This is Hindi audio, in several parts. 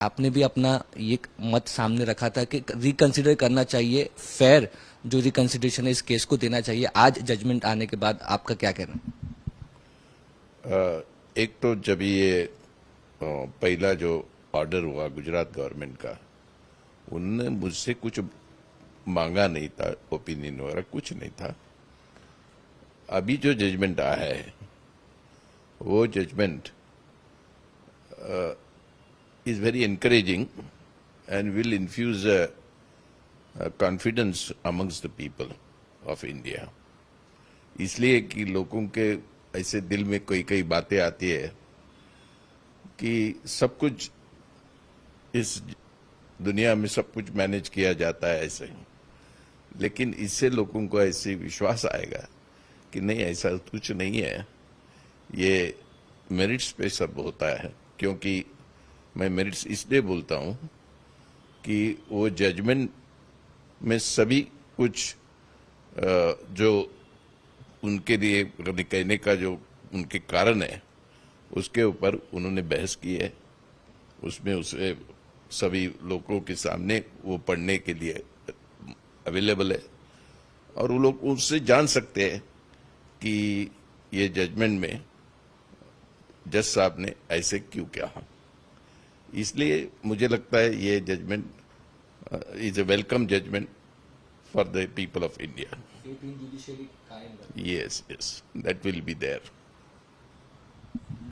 आपने भी अपना ये मत सामने रखा था कि रिकंसिडर करना चाहिए, फेयर जो रिकंसिडरेशन है इस केस को देना चाहिए। आज जजमेंट आने के बाद आपका क्या कहना है? एक तो जब ये पहला जो ऑर्डर हुआ गुजरात गवर्नमेंट का, उनने मुझसे कुछ मांगा नहीं था, ओपिनियन वगैरह कुछ नहीं था। अभी जो जजमेंट आया है वो judgement is very encouraging and will infuse confidence amongst the people of India. इसलिए कि लोगों के ऐसे दिल में कई बातें आती है कि सब कुछ इस दुनिया में सब कुछ मैनेज किया जाता है ऐसे, लेकिन इससे लोगों को ऐसे विश्वास आएगा कि नहीं, ऐसा कुछ नहीं है, ये मेरिट्स पे सब होता है। क्योंकि मैं मेरिट्स इसलिए बोलता हूं कि वो जजमेंट में सभी कुछ जो उनके लिए कहने का जो उनके कारण है उसके ऊपर उन्होंने बहस की है। उसमें उसे सभी लोगों के सामने वो पढ़ने के लिए अवेलेबल है और वो लोग उससे जान सकते हैं कि ये जजमेंट में जज साहब ने ऐसे क्यों कहा। इसलिए मुझे लगता है ये judgement is a welcome judgement for the people of India. Yes yes, that will be there.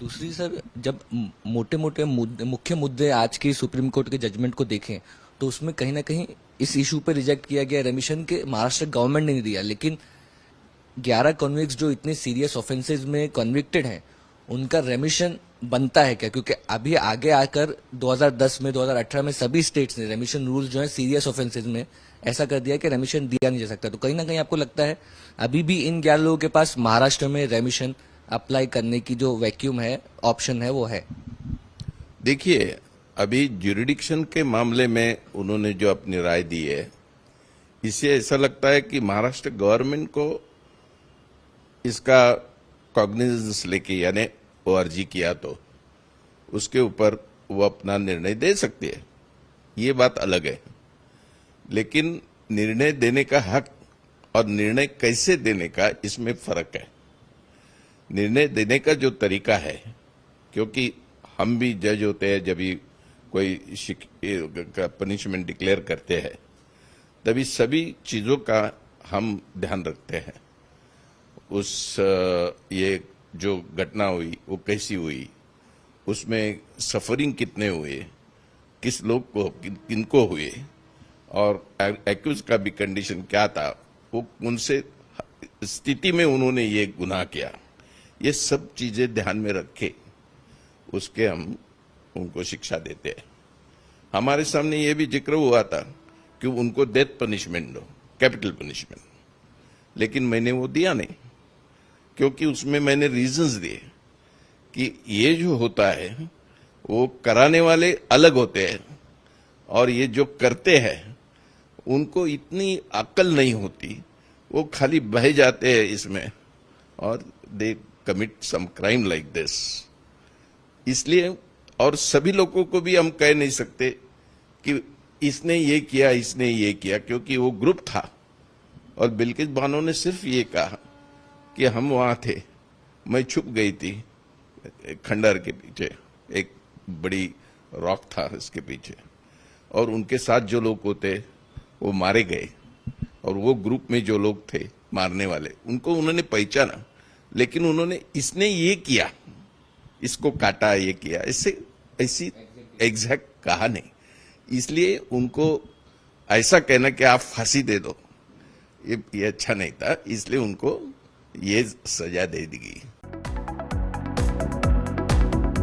दूसरी सर, जब मोटे मोटे मुख्य मुद्दे आज की सुप्रीम कोर्ट के जजमेंट को देखें तो उसमें कहीं ना कहीं इस इशू पर रिजेक्ट किया गया रेमिशन के महाराष्ट्र गवर्नमेंट ने नहीं दिया, लेकिन 11 कॉन्विक्ट्स जो इतने सीरियस ऑफेंसेज में कन्विक्टेड हैं उनका रेमिशन बनता है क्या? क्योंकि अभी आगे आकर 2010 में 2018 में सभी स्टेट्स ने रेमिशन रूल्स जो है सीरियस ऑफेंसेज में ऐसा कर दिया कि रेमिशन दिया नहीं जा सकता। तो कहीं ना कहीं आपको लगता है अभी भी इन 11 लोगों के पास महाराष्ट्र में रेमिशन अप्लाई करने की जो वैक्यूम है, ऑप्शन है, वो है? देखिए, अभी ज्यूरिडिक्शन के मामले में उन्होंने जो अपनी राय दी है, इससे ऐसा लगता है कि महाराष्ट्र गवर्नमेंट को इसका कॉग्निजेंस लेके यानी वो अर्जी किया तो उसके ऊपर वो अपना निर्णय दे सकती है, ये बात अलग है। लेकिन निर्णय देने का हक और निर्णय कैसे देने का, इसमें फर्क है। निर्णय देने का जो तरीका है, क्योंकि हम भी जज होते हैं, जब भी कोई पनिशमेंट डिक्लेयर करते हैं तभी सभी चीजों का हम ध्यान रखते हैं। उस ये जो घटना हुई वो कैसी हुई, उसमें सफरिंग कितने हुए, किस लोग को किनको हुए, और एक्यूज का भी कंडीशन क्या था, वो उनसे स्थिति में उन्होंने ये गुनाह किया, ये सब चीजें ध्यान में रखे उसके हम उनको शिक्षा देते हैं। हमारे सामने ये भी जिक्र हुआ था कि उनको डेथ पनिशमेंट दो, कैपिटल पनिशमेंट, लेकिन मैंने वो दिया नहीं, क्योंकि उसमें मैंने रीजंस दिए कि ये जो होता है वो कराने वाले अलग होते हैं और ये जो करते हैं उनको इतनी अक्ल नहीं होती, वो खाली बह जाते हैं इसमें और they commit some crime like this. इसलिए और सभी लोगों को भी हम कह नहीं सकते कि इसने ये किया, इसने ये किया, क्योंकि वो ग्रुप था और बिल्किस बानो ने सिर्फ ये कहा कि हम वहां थे, मैं छुप गई थी खंडर के पीछे, एक बड़ी रॉक था इसके पीछे, और उनके साथ जो लोग होते वो मारे गए, और वो ग्रुप में जो लोग थे मारने वाले उनको उन्होंने पहचाना, लेकिन उन्होंने इसने ये किया, इसको काटा, ये किया, ऐसी एग्जैक्ट कहा नहीं। इसलिए उनको ऐसा कहना कि आप फांसी दे दो, ये अच्छा नहीं था, इसलिए उनको ये सजा दे दी गई।